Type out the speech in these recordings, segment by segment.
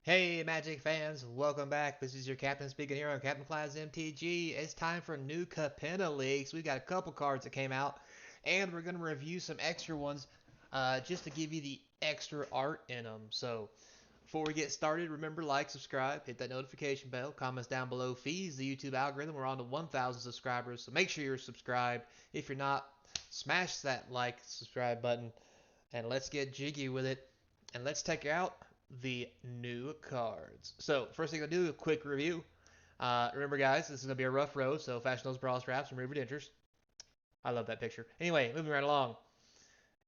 Hey Magic fans, welcome back. This is your captain speaking here on Captain Class MTG. It's time for new Capenna leaks. We got a couple cards that came out, and we're going to review some extra ones just to give you the extra art in them. So before we get started, remember like, subscribe, hit that notification bell, comments down below feeds the YouTube algorithm. We're on to 1,000 subscribers, so make sure you're subscribed. If you're not, smash that like, subscribe button, and let's get jiggy with it. And let's check out the new cards. So first thing I'll do, a quick review. Remember guys, this is going to be a rough road, so fashion those bra straps and remove your dentures. I love that picture. Anyway, moving right along.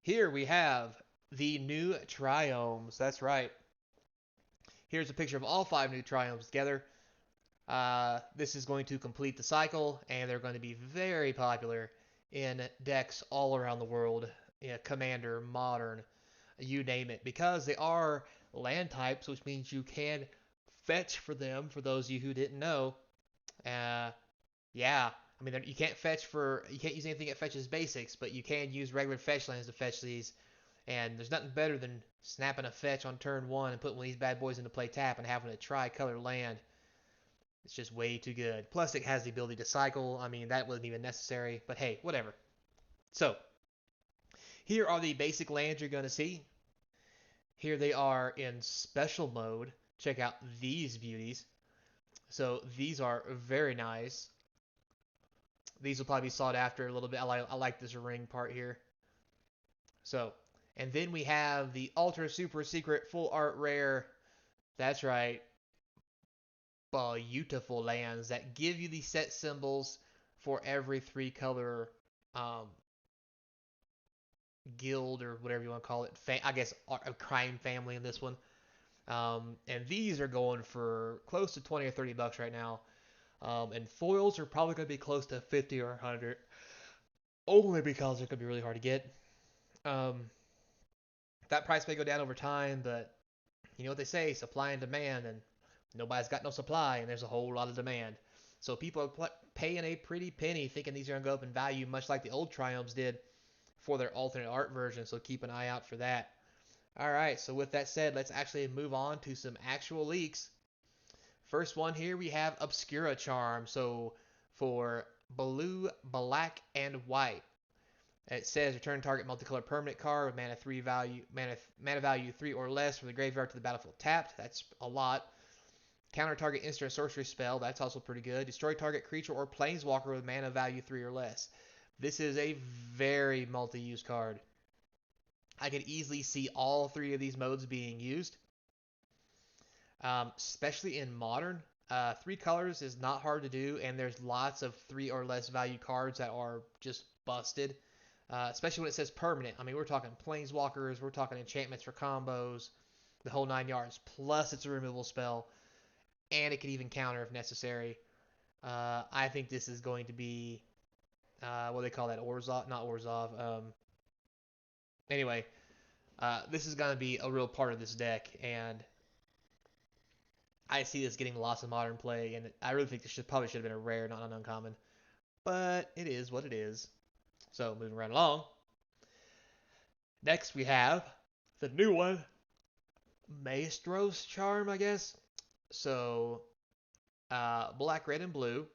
Here we have the new triomes. That's right. Here's a picture of all 5 new triomes together. This is going to complete the cycle, and they're going to be very popular in decks all around the world. Yeah, Commander, Modern, you name it, because they are land types, which means you can fetch for them. For those of you who didn't know, uh, yeah, I mean you can't use anything that fetches basics, but you can use regular fetch lands to fetch these. And there's nothing better than snapping a fetch on turn 1 and putting one of these bad boys into play tap and having a tri-color land. It's just way too good. Plus, it has the ability to cycle. I mean, that wasn't even necessary, but hey, whatever. So, here are the basic lands you're going to see. Here they are in special mode. Check out these beauties. So these are very nice. These will probably be sought after a little bit. I like this ring part here. So, and then we have the Ultra Super Secret Full Art Rare. That's right. Beautiful lands that give you the set symbols for every 3-color um, guild or whatever you want to call it. I guess a crime family in this one. And these are going for close to 20 or 30 bucks right now. And foils are probably going to be close to 50 or 100, only because they're going to be really hard to get. Um, that price may go down over time, but you know what they say, supply and demand, and nobody's got no supply, and there's a whole lot of demand. So people are paying a pretty penny thinking these are going to go up in value, much like the old Triumphs did for their alternate art version, so keep an eye out for that. All right, so with that said, let's actually move on to some actual leaks. First one here, we have Oscura Charm. So for blue, black, and white, it says return target multicolor permanent card with mana value 3 or less from the graveyard to the battlefield tapped. That's a lot. Counter target instant or sorcery spell. That's also pretty good. Destroy target creature or planeswalker with mana value 3 or less. This is a very multi-use card. I could easily see all 3 of these modes being used, especially in Modern. 3 colors is not hard to do, and there's lots of 3 or less value cards that are just busted, especially when it says permanent. I mean, we're talking planeswalkers, we're talking enchantments for combos, the whole 9 yards. Plus, it's a removal spell, and it can even counter if necessary. I think this is going to be what do they call that? Orzhov, not Orzhov. Anyway, this is going to be a real part of this deck, and I see this getting lots of modern play, and I really think this probably should have been a rare, not an uncommon. But it is what it is. So moving right along. Next we have the new one, Maestro Charm, I guess. So black, red, and blue.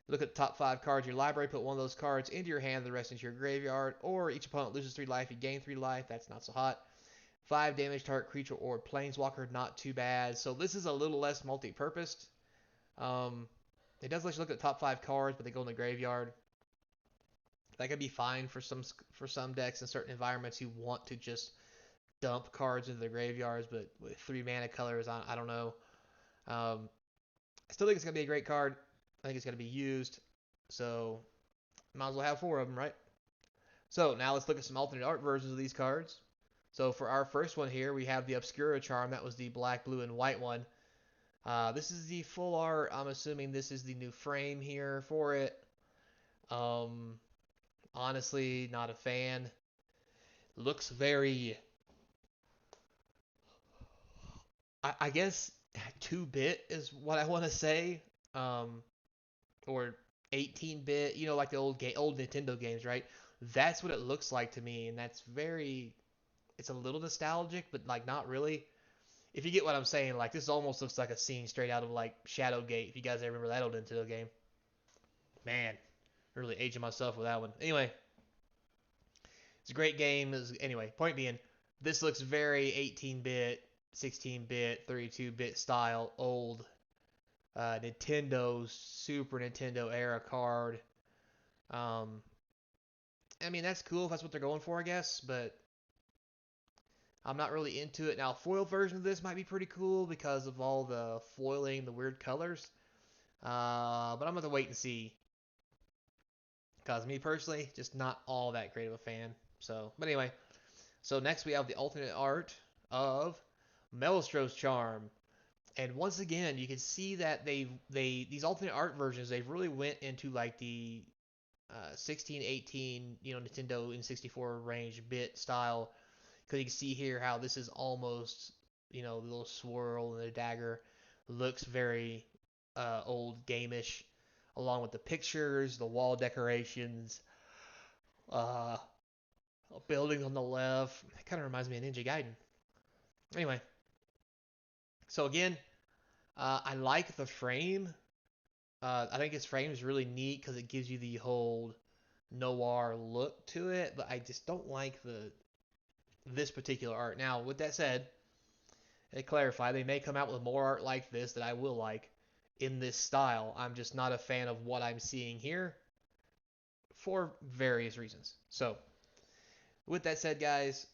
Look at the top 5 cards of your library. Put one of those cards into your hand, the rest into your graveyard. Or each opponent loses 3 life, you gain 3 life. That's not so hot. 5 damage target creature or planeswalker, not too bad. So this is a little less multi-purposed. It does let you look at the top 5 cards, but they go in the graveyard. That could be fine for some decks in certain environments who want to just dump cards into the graveyards, but with 3 mana colors, I don't know. I still think it's going to be a great card. I think it's going to be used. So might as well have 4 of them, right? So now let's look at some alternate art versions of these cards. So for our first one here, we have the Oscura Charm. That was the black, blue, and white one. This is the full art. I'm assuming this is the new frame here for it. Honestly, not a fan. Looks very, I guess, 2-bit is what I want to say. Or 18-bit, you know, like the old Nintendo games, right? That's what it looks like to me, and that's very, it's a little nostalgic, but like not really. if you get what I'm saying, like this almost looks like a scene straight out of like Shadowgate. If you guys ever remember that old Nintendo game, man, really aging myself with that one. Anyway, it's a great game. Anyway, point being, this looks very 18-bit, 16-bit, 32-bit style, old Nintendo, Super Nintendo era card. Um, I mean, that's cool if that's what they're going for, I guess, but I'm not really into it. Now, a foil version of this might be pretty cool because of all the foiling, the weird colors. But I'm going to wait and see. Because me personally, just not all that great of a fan. So, but anyway, so next we have the alternate art of Melastro's Charm. And once again, you can see that these alternate art versions, they've really went into like the 16, 18, Nintendo N64 range bit style. Because you can see here how this is almost, the little swirl and the dagger looks very old gameish, along with the pictures, the wall decorations, uh, buildings on the left. It kind of reminds me of Ninja Gaiden. Anyway, so again, I like the frame. I think this frame is really neat because it gives you the whole noir look to it, but I just don't like this particular art. Now, with that said, to clarify, they may come out with more art like this that I will like in this style. I'm just not a fan of what I'm seeing here for various reasons. So, with that said, guys,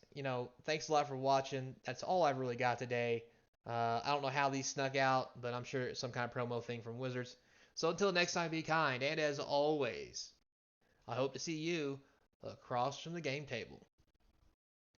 thanks a lot for watching. That's all I've really got today. I don't know how these snuck out, but I'm sure it's some kind of promo thing from Wizards. So until next time, be kind, and as always, I hope to see you across from the game table.